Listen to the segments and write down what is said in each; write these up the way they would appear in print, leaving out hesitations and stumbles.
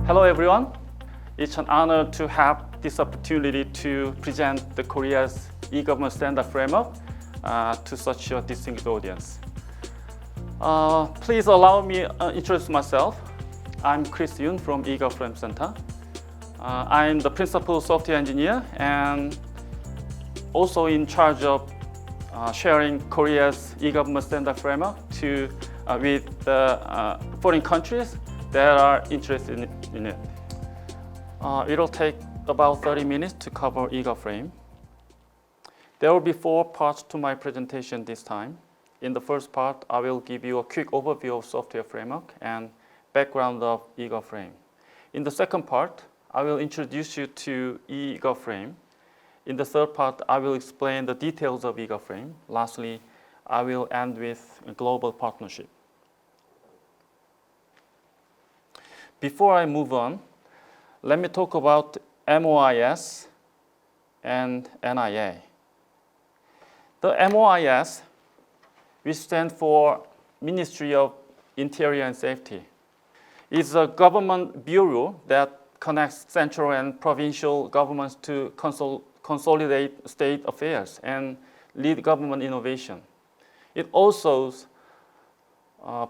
Hello everyone. It's an honor to have this opportunity to present the Korea's e-government standard framework to such a distinguished audience. Please allow me to introduce myself. I'm Chris Yoon from eGovFrame Center. I'm the principal software engineer and also in charge of sharing Korea's e-government standard framework with the foreign countries that are interested in it. It'll take about 30 minutes to cover eGovFrame. There will be 4 parts to my presentation this time. In the first part, I will give you a quick overview of software framework and background of eGovFrame. In the second part, I will introduce you to eGovFrame. In the third part, I will explain the details of eGovFrame. Lastly, I will end with a global partnership. Before I move on, let me talk about MOIS and NIA. The MOIS, which stands for Ministry of Interior and Safety, is a government bureau that connects central and provincial governments to consolidate state affairs and lead government innovation. It also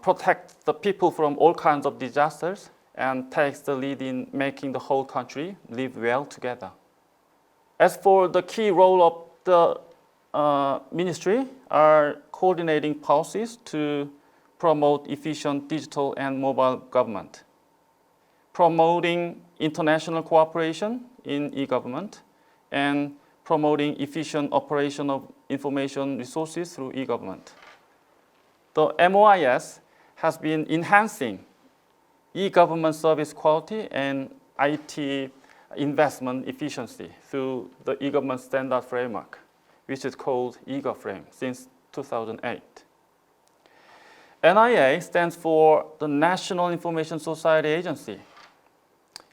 protects the people from all kinds of disasters and takes the lead in making the whole country live well together. As for the key role of the ministry are coordinating policies to promote efficient digital and mobile government, promoting international cooperation in e-government, and promoting efficient operation of information resources through e-government. The MOIS has been enhancing e-government service quality and IT investment efficiency through the e-government standard framework, which is called eGovFrame since 2008. NIA stands for the National Information Society Agency.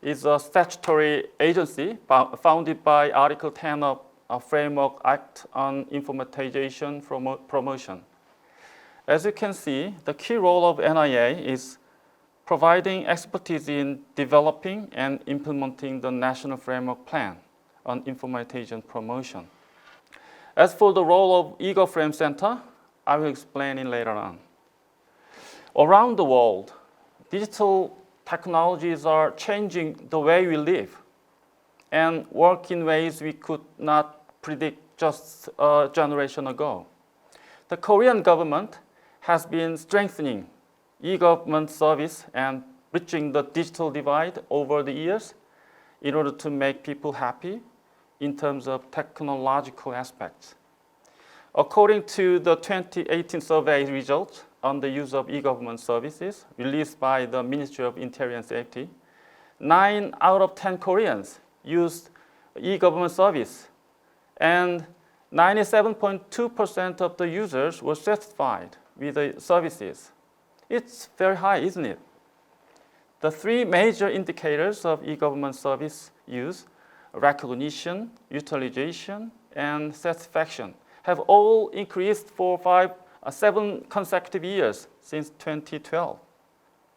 It's a statutory agency founded by Article 10 of a Framework Act on Informatization Promotion. As you can see, the key role of NIA is providing expertise in developing and implementing the National Framework Plan on Informatization Promotion. As for the role of eGovFrame Center, I will explain it later on. Around the world, digital technologies are changing the way we live and work in ways we could not predict just a generation ago. The Korean government has been strengthening e-government service and bridging the digital divide over the years in order to make people happy in terms of technological aspects. According to the 2018 survey results on the use of e-government services released by the Ministry of Interior and Safety, 9 out of 10 Koreans used e-government service, and 97.2% of the users were satisfied with the services. It's very high, isn't it? The 3 major indicators of e-government service use, recognition, utilization, and satisfaction, have all increased for 7 consecutive years since 2012.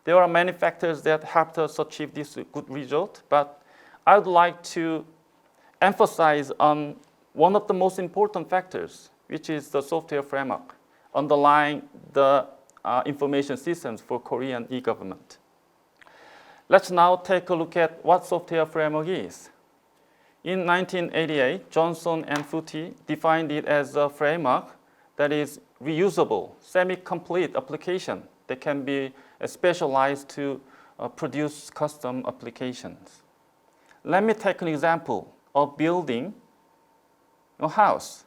There are many factors that helped us achieve this good result, but I would like to emphasize on one of the most important factors, which is the software framework underlying the information systems for Korean e-government. Let's now take a look at what software framework is. In 1988, Johnson and Foote defined it as a framework that is reusable, semi-complete application that can be specialized to produce custom applications. Let me take an example of building a house.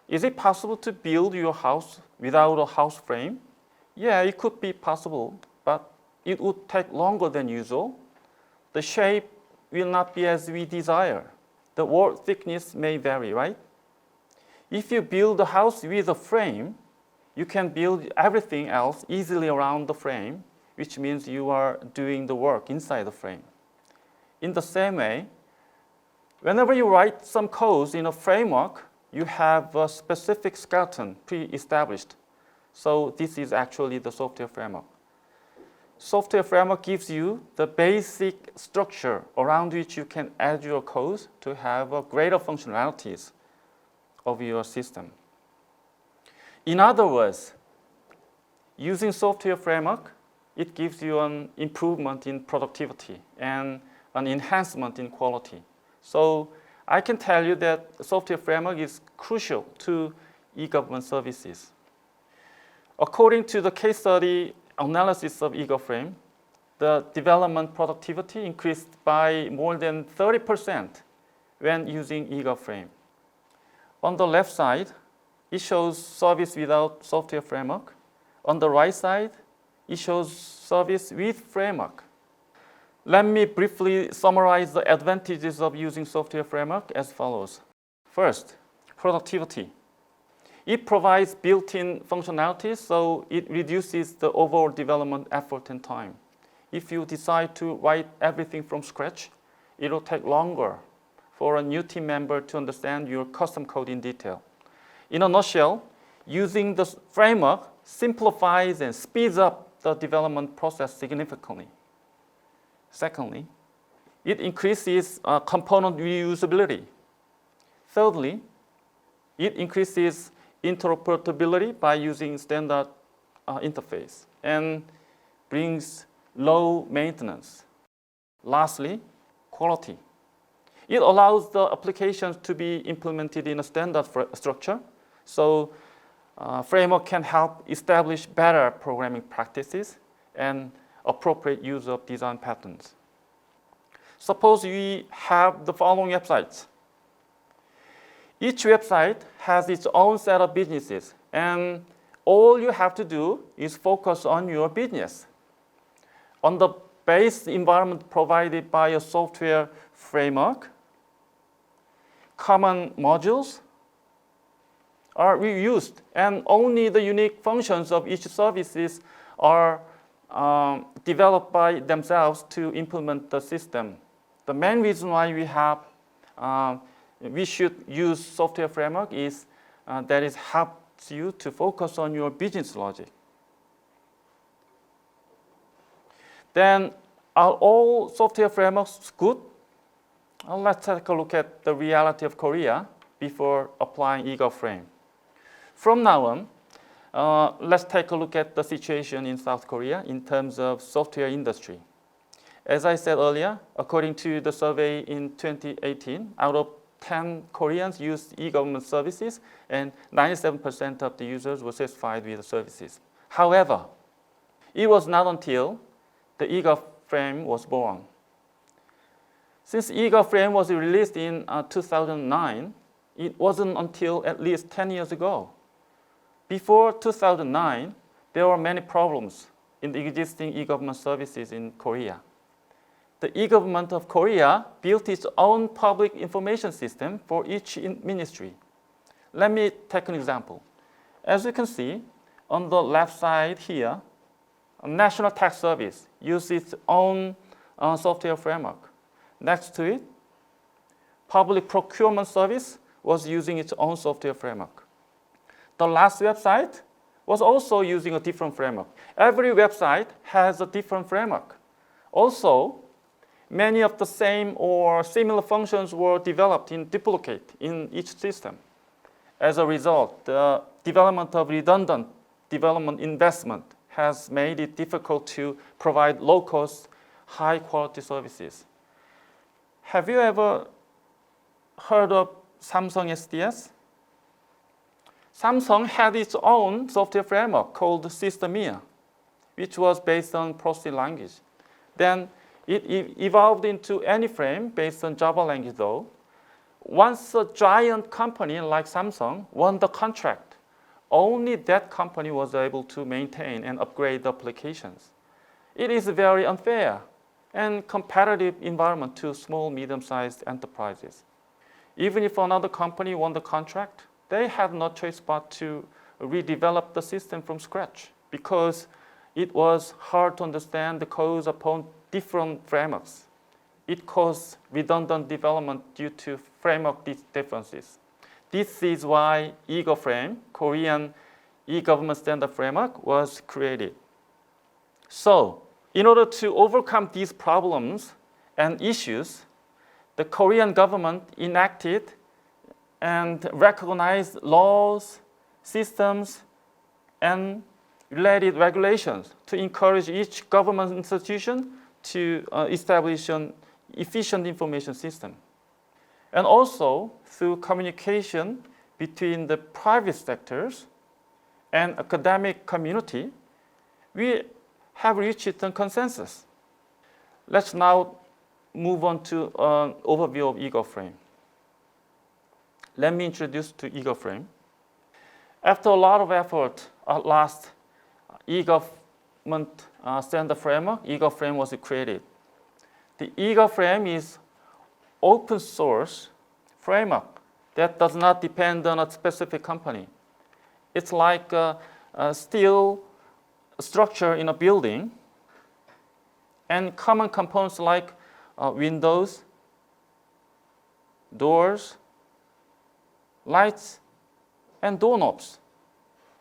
Is it possible to build your house without a house frame? Yeah, it could be possible, but it would take longer than usual. The shape will not be as we desire. The wall thickness may vary, right? If you build a house with a frame, you can build everything else easily around the frame, which means you are doing the work inside the frame. In the same way, whenever you write some code in a framework, you have a specific skeleton pre-established. So this is actually the software framework. software framework gives you the basic structure around which you can add your code to have a greater functionalities of your system. In other words, using software framework, it gives you an improvement in productivity and an enhancement in quality. So I can tell you that software framework is crucial to e-government services. According to the case study analysis of eGovFrame, the development productivity increased by more than 30% when using eGovFrame. On the left side, it shows service without software framework. On the right side, it shows service with framework. Let me briefly summarize the advantages of using software framework as follows. First, productivity. It provides built-in functionalities, so it reduces the overall development effort and time. If you decide to write everything from scratch, it will take longer for a new team member to understand your custom code in detail. In a nutshell, using the framework simplifies and speeds up the development process significantly. Secondly, it increases component reusability. Thirdly, it increases interoperability by using standard interface and brings low maintenance. Lastly, quality. It allows the applications to be implemented in a standard structure, so framework can help establish better programming practices and appropriate use of design patterns. Suppose we have the following websites. Each website has its own set of businesses, and all you have to do is focus on your business. On the base environment provided by a software framework, common modules are reused, and only the unique functions of each services are developed by themselves to implement the system. The main reason why we should use software framework is that it helps you to focus on your business logic. Then, are all software frameworks good? Let's take a look at the reality of Korea before applying eGovFrame. From now on, let's take a look at the situation in South Korea in terms of software industry. As I said earlier, according to the survey in 2018, out of 10 Koreans used e-government services, and 97% of the users were satisfied with the services. However, it was not until the eGovFrame was born. Since eGovFrame was released in 2009, it wasn't until at least 10 years ago. Before 2009, there were many problems in the existing e-government services in Korea. The e-government of Korea built its own public information system for each ministry. Let me take an example. As you can see, on the left side here, a National Tax Service uses its own software framework. Next to it, Public Procurement Service was using its own software framework. The last website was also using a different framework. Every website has a different framework. Also, many of the same or similar functions were developed in duplicate in each system. As a result, the development of redundant development investment has made it difficult to provide low-cost, high-quality services. Have you ever heard of Samsung SDS? Samsung had its own software framework called Systemia, which was based on POSIX language. Then it evolved into AnyFrame based on Java language though. Once a giant company like Samsung won the contract, only that company was able to maintain and upgrade the applications. It is very unfair and competitive environment to small, medium-sized enterprises. Even if another company won the contract, they had no choice but to redevelop the system from scratch because it was hard to understand the codes upon different frameworks. It caused redundant development due to framework differences. This is why eGovFrame, Korean e-government standard framework, was created. So, In order to overcome these problems and issues, the Korean government enacted and recognized laws, systems, and related regulations to encourage each government institution to establish an efficient information system. And also, through communication between the private sectors and academic community, we have reached a consensus. Let's now move on to an overview of eGovFrame. Let me introduce to eGovFrame. After a lot of effort, at last, e-government standard framework, eGovFrame was created. The eGovFrame is open source framework that does not depend on a specific company. It's like a steel structure in a building, and common components like windows, doors, lights, and doorknobs.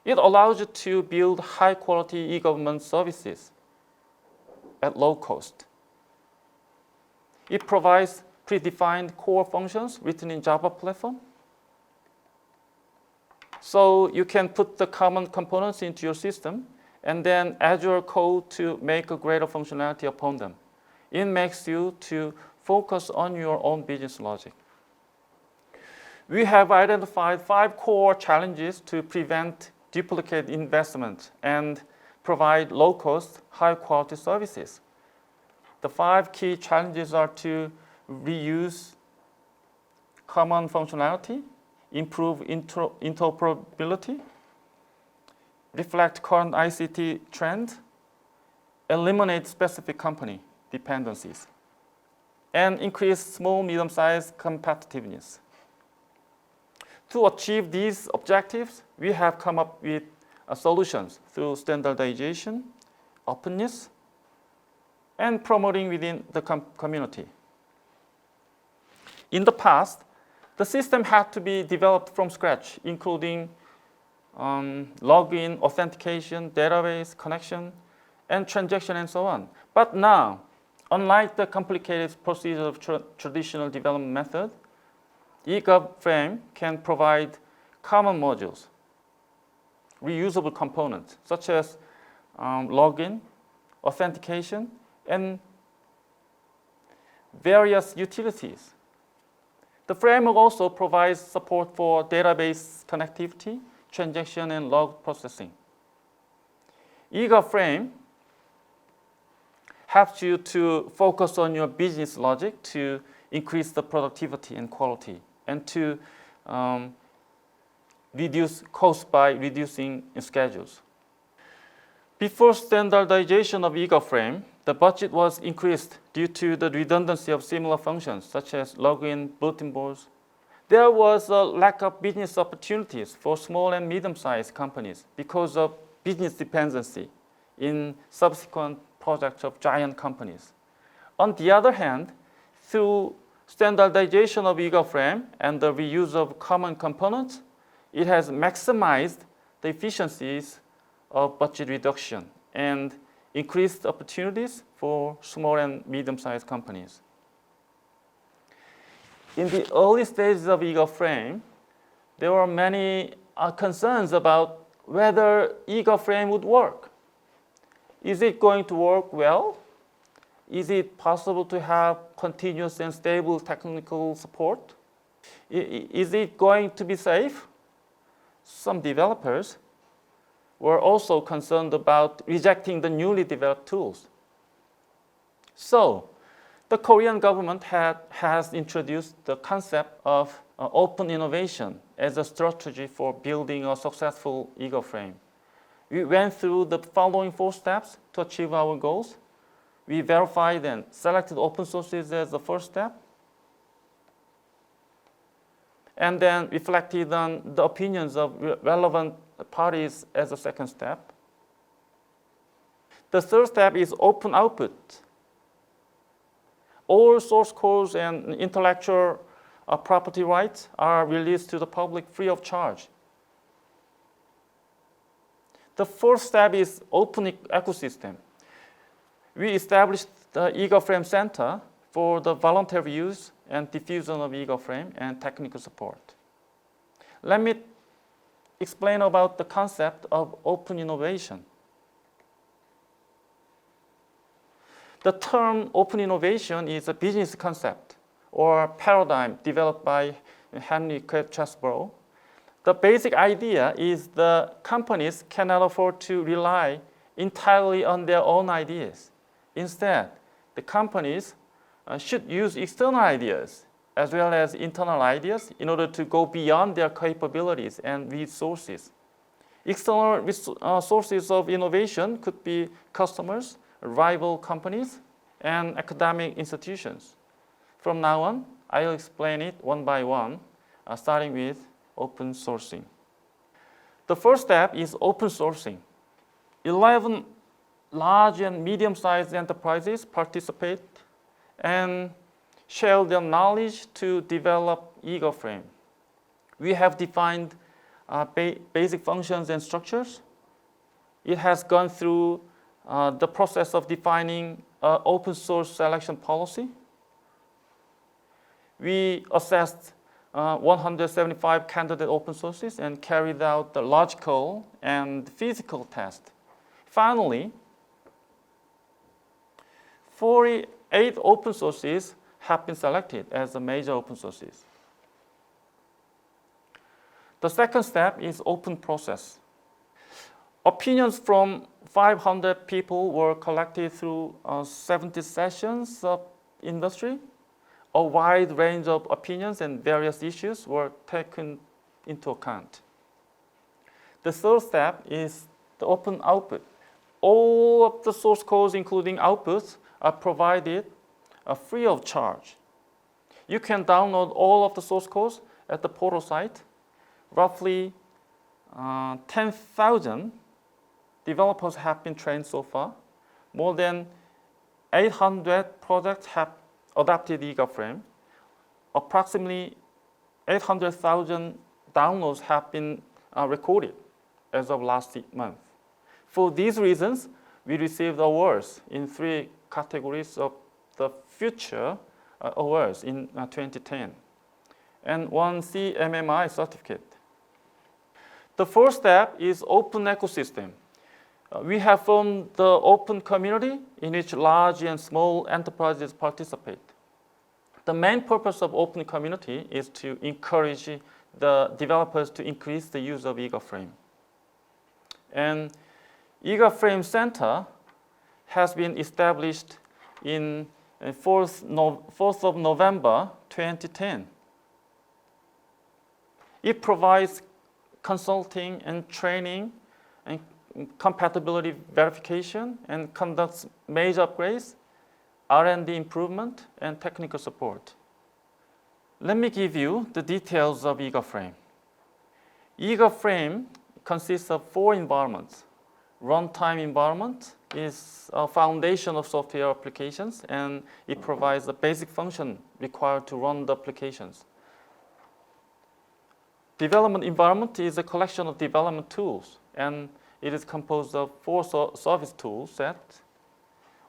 It allows you to build high-quality e-government services at low cost. It provides predefined core functions written in Java platform. So you can put the common components into your system and then add your code to make a greater functionality upon them. It makes you to focus on your own business logic. We have identified 5 core challenges to prevent duplicate investment and provide low-cost, high-quality services. The 5 key challenges are to reuse common functionality, improve interoperability, reflect current ICT trend, eliminate specific company dependencies, and increase small, medium-sized competitiveness. To achieve these objectives, we have come up with solutions through standardization, openness, and promoting within the community. In the past, the system had to be developed from scratch, including login, authentication, database, connection, and transaction, and so on. But now, unlike the complicated procedure of traditional development method, eGovFrame can provide common modules, reusable components, such as login, authentication, and various utilities. The framework also provides support for database connectivity, transaction, and log processing. eGovFrame helps you to focus on your business logic to increase the productivity and quality, and to reduce costs by reducing schedules. Before standardization of eGovFrame, the budget was increased due to the redundancy of similar functions, such as login, bulletin boards. There was a lack of business opportunities for small and medium-sized companies because of business dependency in subsequent projects of giant companies. On the other hand, through standardization of eGovFrame and the reuse of common components, it has maximized the efficiencies of budget reduction and increased opportunities for small and medium-sized companies. In the early stages of eGovFrame, there were many concerns about whether eGovFrame would work. Is it going to work well? Is it possible to have continuous and stable technical support? Is it going to be safe? Some developers were also concerned about rejecting the newly developed tools. So, the Korean government has introduced the concept of open innovation as a strategy for building a successful eGovFrame. We went through the following 4 steps to achieve our goals. We verified and selected open sources as the first step, and then reflected on the opinions of relevant parties as a second step. The third step is open output. All source codes and intellectual property rights are released to the public free of charge. The fourth step is open ecosystem. We established the eGovFrame Center for the voluntary use and diffusion of eGovFrame and technical support. Let me explain about the concept of open innovation. The term open innovation is a business concept or paradigm developed by Henry Chesbrough. The basic idea is the companies cannot afford to rely entirely on their own ideas. Instead, the companies should use external ideas as well as internal ideas in order to go beyond their capabilities and resources. External sources of innovation could be customers, rival companies, and academic institutions. From now on, I'll explain it one by one, starting with open sourcing. The first step is open sourcing. 11 large and medium-sized enterprises participate and share their knowledge to develop eGovFrame. We have defined basic functions and structures. It has gone through the process of defining open source selection policy. We assessed 175 candidate open sources and carried out the logical and physical test. Finally, 48 open sources have been selected as the major open sources. The second step is open process. Opinions from 500 people were collected through 70 sessions of industry. A wide range of opinions and various issues were taken into account. The third step is the open output. All of the source codes, including outputs, are provided free of charge. You can download all of the source codes at the portal site. Roughly 10,000 developers have been trained so far. More than 800 projects have adopted eGovFrame. Approximately 800,000 downloads have been recorded as of last month. For these reasons, we received awards in 3 categories of the Future Awards in 2010 and 1 CMMI certificate. The first step is open ecosystem. We have formed the open community in which large and small enterprises participate. The main purpose of open community is to encourage the developers to increase the use of eGovFrame. And eGovFrame Center has been established in 4th of November 2010. It provides consulting and training and compatibility verification and conducts major upgrades, R&D improvement, and technical support. Let me give you the details of eGovFrame. eGovFrame consists of 4 environments. Runtime environment is a foundation of software applications, and it provides the basic function required to run the applications. Development environment is a collection of development tools, and it is composed of 4 service tool sets.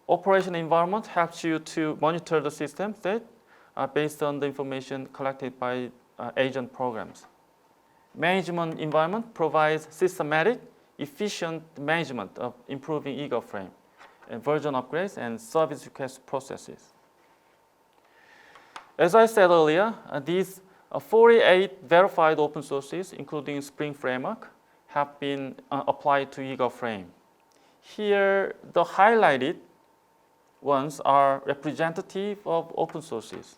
Operation environment helps you to monitor the system state based on the information collected by agent programs. Management environment provides systematic, efficient management of improving eGovFrame, and version upgrades and service request processes. As I said earlier, these 48 verified open sources, including Spring Framework, have been applied to eGovFrame. Here, the highlighted ones are representative of open sources.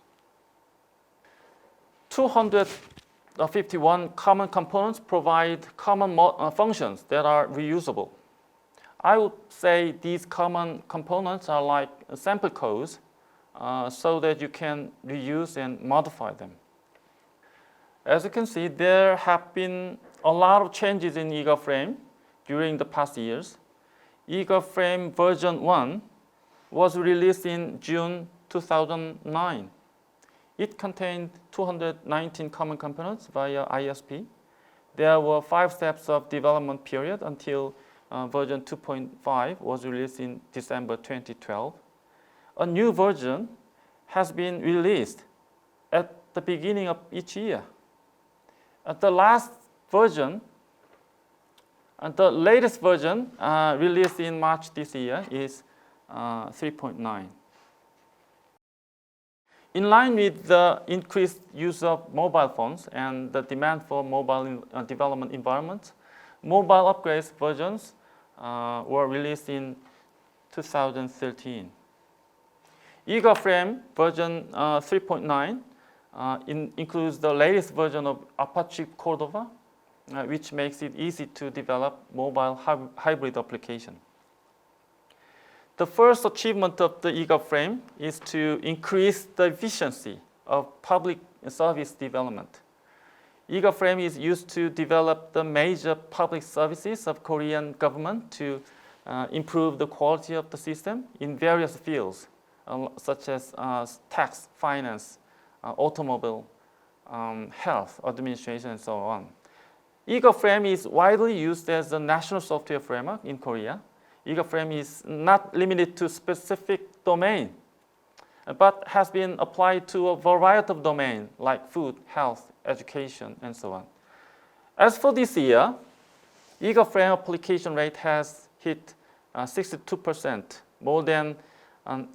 251 common components provide common functions that are reusable. I would say these common components are like sample codes so that you can reuse and modify them. As you can see, there have been a lot of changes in eGovFrame during the past years. eGovFrame version 1 was released in June 2009. It contained 219 common components via ISP. There were 5 steps of development period until version 2.5 was released in December 2012. A new version has been released at the beginning of each year. The last version, the latest version released in March this year is 3.9. In line with the increased use of mobile phones and the demand for mobile development environments, mobile upgrades versions were released in 2013. eGovFrame version 3.9 includes the latest version of Apache Cordova, which makes it easy to develop mobile hybrid application. The first achievement of the eGovFrame is to increase the efficiency of public service development. eGovFrame is used to develop the major public services of Korean government to improve the quality of the system in various fields, such as tax, finance, automobile, health, administration, and so on. eGovFrame is widely used as a national software framework in Korea. eGovFrame is not limited to specific domain, but has been applied to a variety of domains like food, health, education, and so on. As for this year, eGovFrame application rate has hit 62%. More than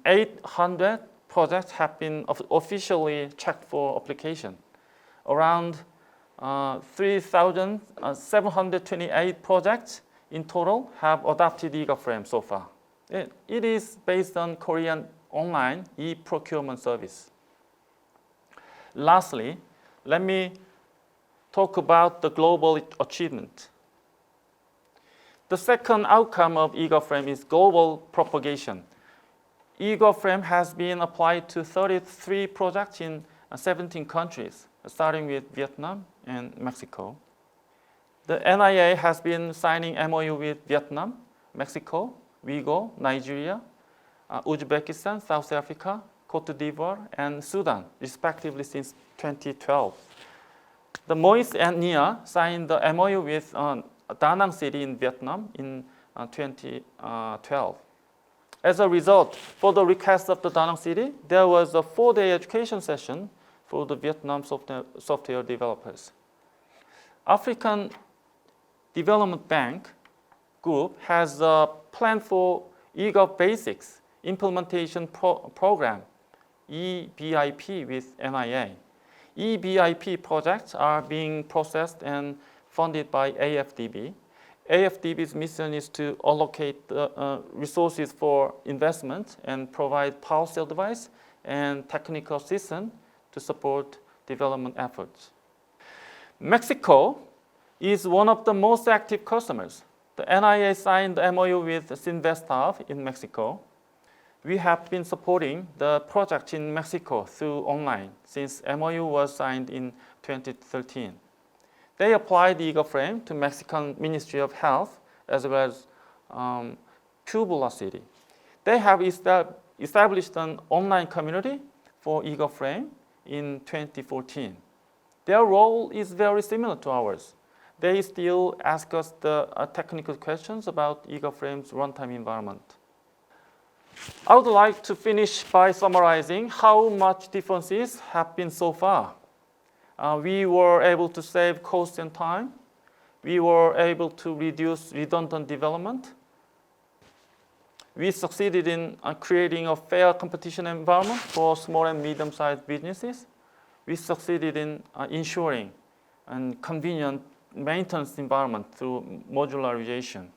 800 projects have been officially checked for application. Around 3,728 projects in total have adopted eGovFrame so far. It is based on Korean online e-procurement service. Lastly, let me talk about the global achievement. The second outcome of eGovFrame is global propagation. eGovFrame has been applied to 33 projects in 17 countries, starting with Vietnam and Mexico. The NIA has been signing MOU with Vietnam, Mexico, Uyghur, Nigeria, Uzbekistan, South Africa, Cote d'Ivoire, and Sudan, respectively, since 2012. The MOIS and NIA signed the MOU with Da Nang City in Vietnam in 2012. As a result, for the request of the Da Nang City, there was a 4-day education session for the Vietnam software developers. African Development Bank Group has a plan for eGov Basics Implementation Program, EBIP, with NIA. EBIP projects are being processed and funded by AFDB. AFDB's mission is to allocate resources for investment and provide policy advice and technical assistance to support development efforts. Mexico is one of the most active customers. The NIA signed the MOU with Sinvestav in Mexico. We have been supporting the project in Mexico through online since MOU was signed in 2013. They applied eGovFrame to Mexican Ministry of Health as well as Puebla City. They have established an online community for eGovFrame in 2014. Their role is very similar to ours. They still ask us the technical questions about eGovFrame's runtime environment. I would like to finish by summarizing how much differences have been so far. We were able to save cost and time. We were able to reduce redundant development. We succeeded in creating a fair competition environment for small and medium-sized businesses. We succeeded in ensuring a convenient maintenance environment through modularization.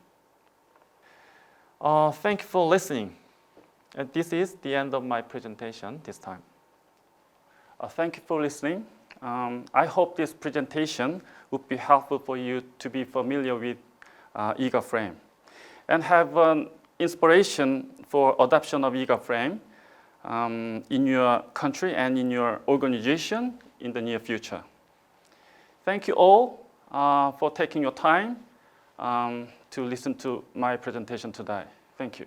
Thank you for listening. And this is the end of my presentation this time. Thank you for listening. I hope this presentation would be helpful for you to be familiar with eGovFrame and have an inspiration for adoption of eGovFrame in your country and in your organization in the near future. Thank you all for taking your time to listen to my presentation today. Thank you.